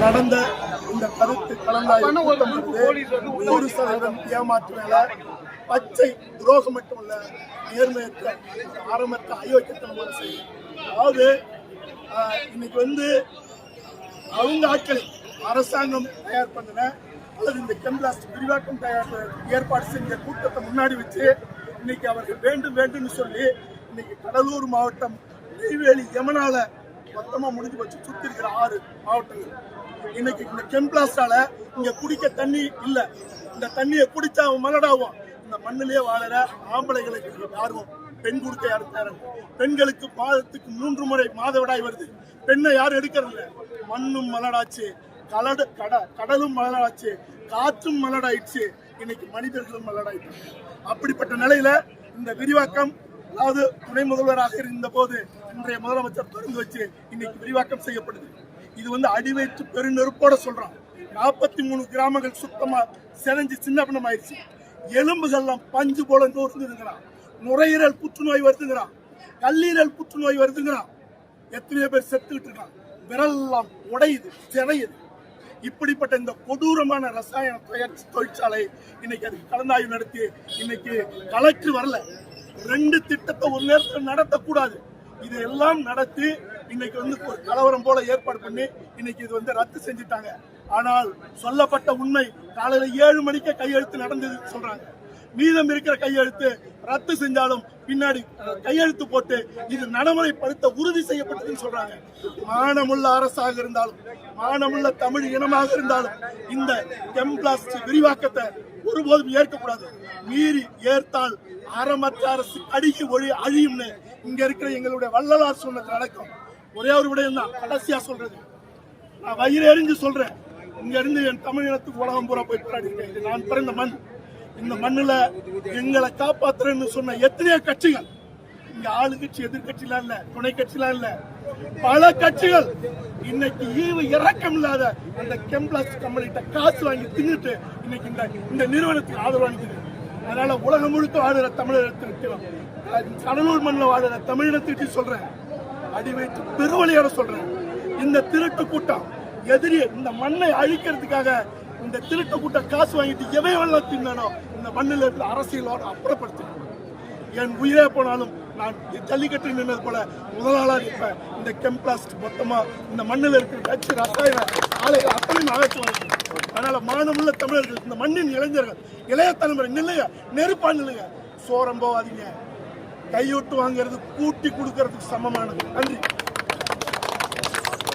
நடந்த இந்த கருத்து கலந்தாய்வு 100% ஏமாற்று வேலை, பச்சை துரோகம் மட்டுமல்ல, நேர்மையற்ற ஆரம்பத்த அயோக்கியத்தனமான செய்தி. அதாவது இன்னைக்கு அவங்க ஆட்களை அரசாங்கம் தயார் பண்ணின அல்லது இந்த கெம்பிளாஸ்ட் விரிவாக்கம் ஏற்பாடு செஞ்ச கூட்டத்தை முன்னாடி வச்சு இன்னைக்கு அவர்கள் வேண்டும் சொல்லி இன்னைக்கு கடலூர் மாவட்டம் நெய்வேலி யமனால மொத்தமா முடிஞ்சு வச்சு சுத்தி இருக்கிற 6 மாவட்டங்கள் இன்னைக்கு இந்த கெம்பிளாஸ்டால இங்க குடிக்க தண்ணி இல்ல. இந்த தண்ணியை குடிச்சா அவன் மலடாவும். இந்த மண்ணிலேயே வாழற ஆம்பளைகளுக்கு ஆர்வம், பெண் கொடுக்க யாரும் தயார். பெண்களுக்கு மாதத்துக்கு 3 முறை மாதவிடாய் வருது. பெண்ணை யாரும் எடுக்கிறது. மண்ணும் மலடாச்சு, கடலும் மலடாச்சு, காற்றும் மலடாயிடுச்சு, இன்னைக்கு மனிதர்களும் மலடாயிட்டு. அப்படிப்பட்ட நிலையில இந்த விரிவாக்கம், அதாவது துணை முதல்வராக இருந்த போது இன்றைய முதலமைச்சர் திறந்து வச்சு இன்னைக்கு விரிவாக்கம் செய்யப்படுது. இது அடிவைத்து பெருநெருப்போட சொல்றான். 43 கிராமங்கள் சுத்தமா செலஞ்சு சின்ன பின்னம் ஆயிடுச்சு. எலும்புகள்லாம் பஞ்சு போல நோக்குதுங்கிறான். நுரையீரல் புற்றுநோய் வருதுங்கிறான். கல்லீரல் புற்றுநோய் வருதுங்கிறான். எத்தனையோ பேர் செத்துக்கிட்டு இருக்கான். விரல்லாம் உடையுது, சிறையுது. இப்படிப்பட்ட இந்த கொடூரமான ரசாயன தொழிற்சாலை இன்னைக்கு அதுக்கு கலந்தாய்வு நடத்தி இன்னைக்கு கலெக்டர் வரல. 2 திட்டத்தை ஒரு நேரத்தில் நடத்தக்கூடாது. இதெல்லாம் நடத்தி இன்னைக்கு ஒரு கலவரம் போல ஏற்பாடு பண்ணி இன்னைக்கு இது ரத்து செஞ்சுட்டாங்க. ஆனால் சொல்லப்பட்ட உண்மை காலையில 7 மணிக்கு கையெழுத்து நடந்தது சொல்றாங்க. மீதம் இருக்கிற கையெழுத்து ரத்து செஞ்சாலும் பின்னாடி கையெழுத்து போட்டு இது நடைமுறைப்படுத்த உறுதி செய்யப்பட்டதுன்னு சொல்றாங்க. மானமுள்ள அரசாக இருந்தாலும், மானமுள்ள தமிழ் இனமாக இருந்தாலும் இந்த கெம்பிளாஸ்ட் விரிவாக்கத்தை ஒருபோதும் ஏற்கக்கூடாது. மீறி ஏற்றால் அறமற்ற அரசு அடிக்கு அழியும்னு இங்க இருக்கிற எங்களுடைய வள்ளலார் சொன்னது நடக்கும். ஒரே ஒரு விடயம் தான் கடைசியா சொல்றது. நான் வயிறு எறிஞ்சு சொல்றேன். இங்க இருந்து என் தமிழ் இனத்துக்கு உலகம் பூரா போய் போராடி இருக்கேன். இது நான் பிறந்த மண். இந்த மண்ணுல எங்களை காப்பாத்துறேன்னு சொன்ன எத்தனையோ கட்சிகள், இங்க ஆளுங்கட்சி எதிர்கட்சிலாம் இல்ல, துணை கட்சிலாம் இல்ல, பல கட்சிகள் இன்னைக்கு ஈவு இறக்கம் இல்லாத அந்த கெம்பிளாஸ்ட் கம்பெனிட்ட காசு வாங்கி தின்னுட்டு இன்னைக்கு இந்த நிறுவனத்துக்கு ஆதரவு அளிக்குது. அதனால உலகம் முழுக்க வாழுற தமிழகத்திற்கு, கடலூர் மண்ணில் வாழுற தமிழினத்திற்கு சொல்றேன், அடி வைத்து பெருவழியோட சொல்றேன். இந்த திருட்டு கூட்டம் எதிரி இந்த மண்ணை அழிக்கிறதுக்காக இந்த திருட்டு கூட்டம் காசு வாங்கிட்டு எவையெல்லாம் தின்னானோ இந்த மண்ணில் இருக்கிற அரசியலோட அப்புறப்படுத்த என் உயிரே போனாலும் நான் ஜல்லிக்கட்டு நின்னது போல முதலாளாக இருப்பேன். இந்த கெம்பிளாஸ்ட் மொத்தமா இந்த மண்ணில் இருக்கிற கட்சி ரசாயன ஆலைகள் அத்தனையும் அழைச்சு வாங்க. அதனால மானமுள்ள தமிழர்கள், இந்த மண்ணின் இளைஞர்கள், இளைய தலைமுறை நில்லுங்க, நெருப்பா நில்லுங்க. சோரம் போவாதீங்க. கையூட்டு வாங்கிறது கூட்டி கொடுக்கறதுக்கு சமமானது. நன்றி.